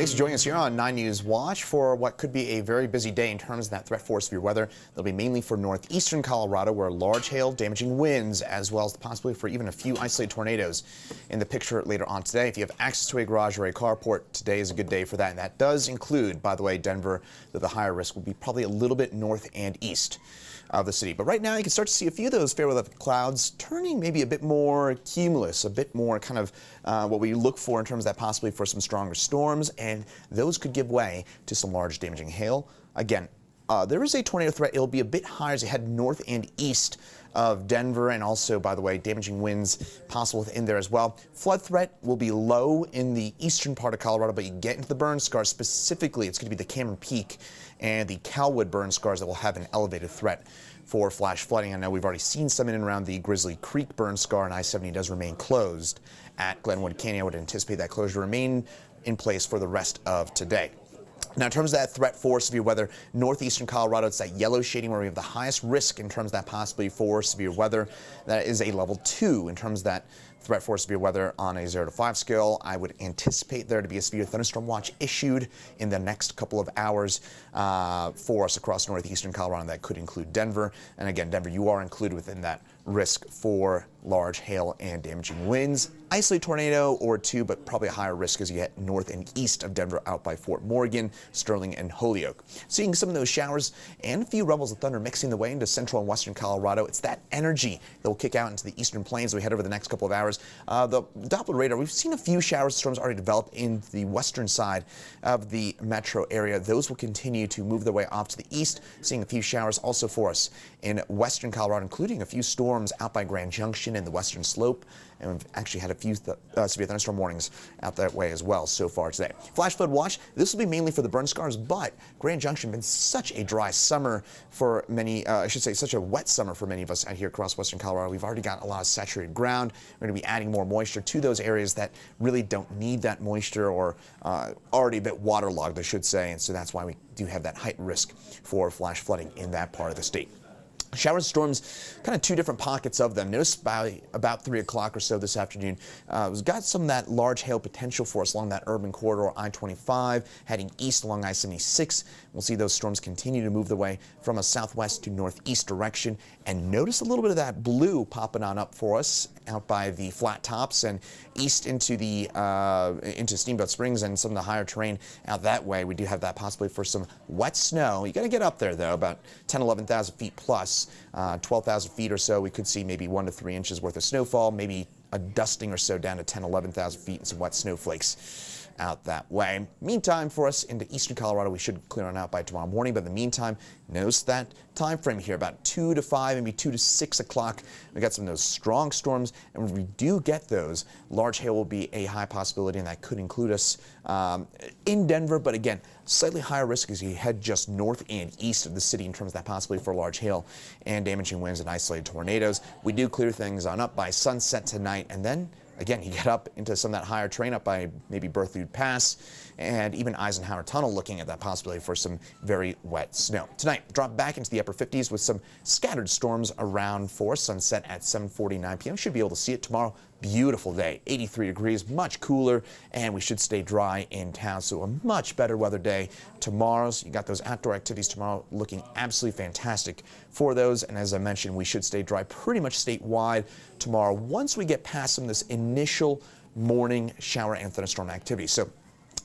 Thanks for joining us here on 9 News Watch for what could be a very busy day in terms of that threat for severe weather. They'll be mainly for northeastern Colorado, where large hail, damaging winds, as well as the possibility for even a few isolated tornadoes in the picture later on today. If you have access to a garage or a carport, today is a good day for that. And that does include, by the way, Denver, though the higher risk will be probably a little bit north and east of the city. But right now you can start to see a few of those fair weather clouds turning maybe a bit more cumulus, a bit more kind of what we look for in terms of that possibility for some stronger storms, and those could give way to some large damaging hail. Again, there is a tornado threat. It'll be a bit higher as you head north and east of Denver, and also, by the way, damaging winds possible within there as well. Flood threat will be low in the eastern part of Colorado, but you get into the burn scars specifically, it's going to be the Cameron Peak and the Calwood burn scars that will have an elevated threat for flash flooding. I know we've already seen some in and around the Grizzly Creek burn scar, and I-70 does remain closed at Glenwood Canyon. I would anticipate that closure to remain in place for the rest of today. Now, in terms of that threat for severe weather, northeastern Colorado, it's that yellow shading where we have the highest risk in terms of that possibility for severe weather. That is a level 2 in terms of that threat for severe weather on a 0 to 5 scale. I would anticipate there to be a severe thunderstorm watch issued in the next couple of hours for us across northeastern Colorado. That could include Denver. And again, Denver, you are included within that risk for large hail and damaging winds. Isolated tornado or two, but probably a higher risk as you get north and east of Denver out by Fort Morgan, Sterling, and Holyoke. Seeing some of those showers and a few rumbles of thunder mixing the way into central and western Colorado. It's that energy that will kick out into the eastern plains as we head over the next couple of hours. The Doppler radar, we've seen a few showers and storms already develop in the western side of the metro area. Those will continue to move their way off to the east, seeing a few showers also for us in western Colorado, including a few storms out by Grand Junction and the western slope. And we've actually had a few severe thunderstorm warnings out that way as well so far today. Flash flood watch, this will be mainly for the burn scars, but Grand Junction has been such a dry summer for many, I should say such a wet summer for many of us out here across western Colorado. We've already got a lot of saturated ground. We're going to be adding more moisture to those areas that really don't need that moisture, or already a bit waterlogged, I should say. And so that's why we do have that heightened risk for flash flooding in that part of the state. Showers and storms, kind of two different pockets of them. Notice by about 3 o'clock or so this afternoon, we've got some of that large hail potential for us along that urban corridor, I-25, heading east along I-76. We'll see those storms continue to move their way from a southwest to northeast direction. And notice a little bit of that blue popping on up for us out by the flat tops and east into the into Steamboat Springs and some of the higher terrain out that way. We do have that possibility for some wet snow. You got to get up there though, about 10, 11,000 feet plus, 12,000 feet or so. We could see maybe 1 to 3 inches worth of snowfall, maybe a dusting or so down to 10, 11,000 feet and some wet snowflakes out that way. Meantime, for us into eastern Colorado, we should clear on out by tomorrow morning. But in the meantime, notice that time frame here, about 2 to 5, maybe 2 to 6 o'clock. We got some of those strong storms, and when we do get those, large hail will be a high possibility, and that could include us in Denver. But again, slightly higher risk as you head just north and east of the city in terms of that possibility for large hail and damaging winds and isolated tornadoes. We do clear things on up by sunset tonight, and then again, you get up into some of that higher terrain up by maybe Berthoud Pass and even Eisenhower Tunnel, looking at that possibility for some very wet snow. Tonight, drop back into the upper 50s with some scattered storms around for sunset at 7:49 p.m. Should be able to see it tomorrow. Beautiful day, 83 degrees, much cooler, and we should stay dry in town. So a much better weather day tomorrow. So you got those outdoor activities tomorrow looking absolutely fantastic for those. And as I mentioned, we should stay dry pretty much statewide tomorrow once we get past some of this initial morning shower and thunderstorm activity. So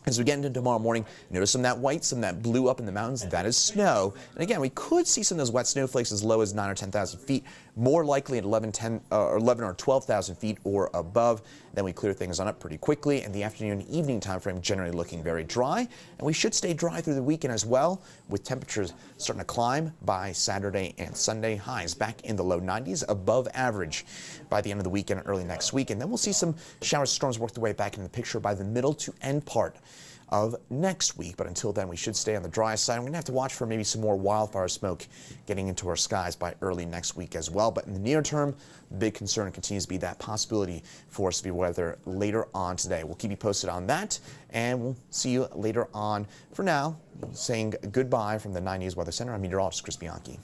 as we get into tomorrow morning, notice some of that white, some of that blue up in the mountains. That is snow. And again, we could see some of those wet snowflakes as low as 9 or 10,000 feet, more likely at 11 or 12,000 feet or above. Then we clear things on up pretty quickly, and the afternoon and evening time frame generally looking very dry. And we should stay dry through the weekend as well, with temperatures starting to climb by Saturday and Sunday. Highs back in the low 90s, above average by the end of the weekend and early next week. And then we'll see some showers, storms work their way back in the picture by the middle to end part of next week. But until then, we should stay on the dry side. We're going to have to watch for maybe some more wildfire smoke getting into our skies by early next week as well. But in the near term, the big concern continues to be that possibility for severe weather later on today. We'll keep you posted on that, and we'll see you later on. For now, saying goodbye from the 9 News Weather Center, I'm meteorologist Chris Bianchi.